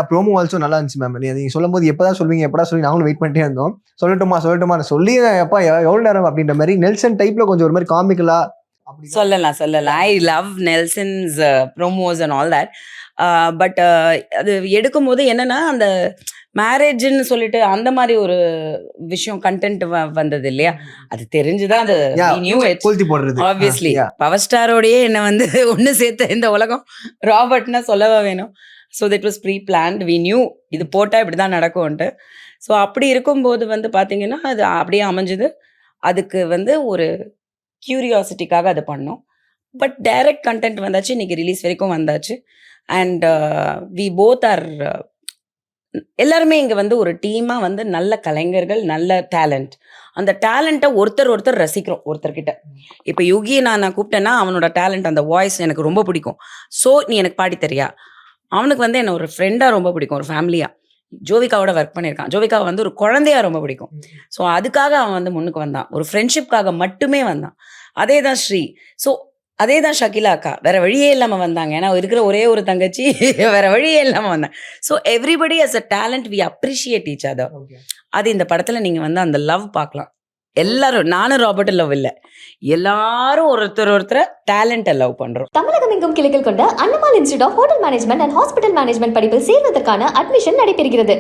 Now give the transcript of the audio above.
Promo also நல்லா இருந்துச்சு ma'am. நீங்க சொல்லும்போது எப்பதான் சொல்வீங்க, எப்படா சொல்லுவீங்க, நாங்களும் வெயிட் பண்ணிட்டே இருந்தோம். சொல்லட்டுமா சொல்லி எப்பா எவ்வளவு நேரம் அப்படின்ற மாதிரி நெல்சன் டைப்ல கொஞ்சம் ஒரு மாதிரி காமிக்கலா சொல்லலாம். I love Nelson's promos and all that. But அது எடுக்கும்போது என்னன்னா, அந்த மேரேஜ்ன்னு சொல்லிட்டு அந்த மாதிரி ஒரு விஷயம் கண்டென்ட் வந்தது இல்லையா? அது தெரிஞ்சுதான் அது கொளுத்தி போடுறது ஆப்வியஸ்லி பவர் ஸ்டாரோடயே என்ன வந்து ஒன்று சேர்த்த இந்த உலகம் ராபர்ட்னா சொல்லவா வேணும். So that was pre planned. We knew இது போட்டால் இப்படி தான் நடக்கும்ன்ட்டு. ஸோ அப்படி இருக்கும்போது வந்து பார்த்தீங்கன்னா அது அப்படியே அமைஞ்சுது. அதுக்கு வந்து ஒரு கியூரியாசிட்டிக்காக அது பண்ணோம். பட் டைரக்ட் கண்டென்ட் வந்தாச்சு. இன்னைக்கு ரிலீஸ் வரைக்கும் வந்தாச்சு. அண்ட் வி போத் ஆர் எல்லாருமே இங்கே வந்து ஒரு டீமாக வந்து நல்ல கலைஞர்கள், நல்ல டேலண்ட். அந்த டேலண்ட்டை ஒருத்தர் ரசிக்கிறோம் ஒருத்தர்கிட்ட. இப்போ யுகியை நான் கூப்பிட்டேன்னா அவனோட டேலண்ட், அந்த வாய்ஸ் எனக்கு ரொம்ப பிடிக்கும். ஸோ நீ எனக்கு பாடி தரியா? அவனுக்கு வந்து என்ன ஒரு ஃப்ரெண்டாக ரொம்ப பிடிக்கும், ஒரு ஃபேமிலியாக. ஜோவிகாவோட ஒர்க் பண்ணியிருக்கான். ஜோவிகாவை வந்து ஒரு குழந்தையா ரொம்ப பிடிக்கும். ஸோ அதுக்காக அவன் வந்து முன்னுக்கு வந்தான். ஒரு ஃப்ரெண்ட்ஷிப்காக மட்டுமே வந்தான். அதே தான் ஸ்ரீ. ஸோ அதே தான் ஷகிலா அக்கா. வேற வழியே இல்லாமல் வந்தாங்க. ஏன்னா இருக்கிற ஒரே ஒரு தங்கச்சி வேற வழியே இல்லாமல் வந்தாங்க. So everybody has a talent we appreciate each other. அது இந்த படத்தில் நீங்கள் வந்து அந்த லவ் பார்க்கலாம். எல்லாரும், நானும் ராபர்ட் லவ் இல்லை, எல்லாரும் ஒருத்தரை டேலண்ட்டை லவ் பண்றோம். தமிழகம் எங்கும் கிளைகள் கொண்ட Annamalai institute of hotel management and hospital management படிப்பில் சேர்வதற்கான அட்மிஷன் நடைபெறுகிறது.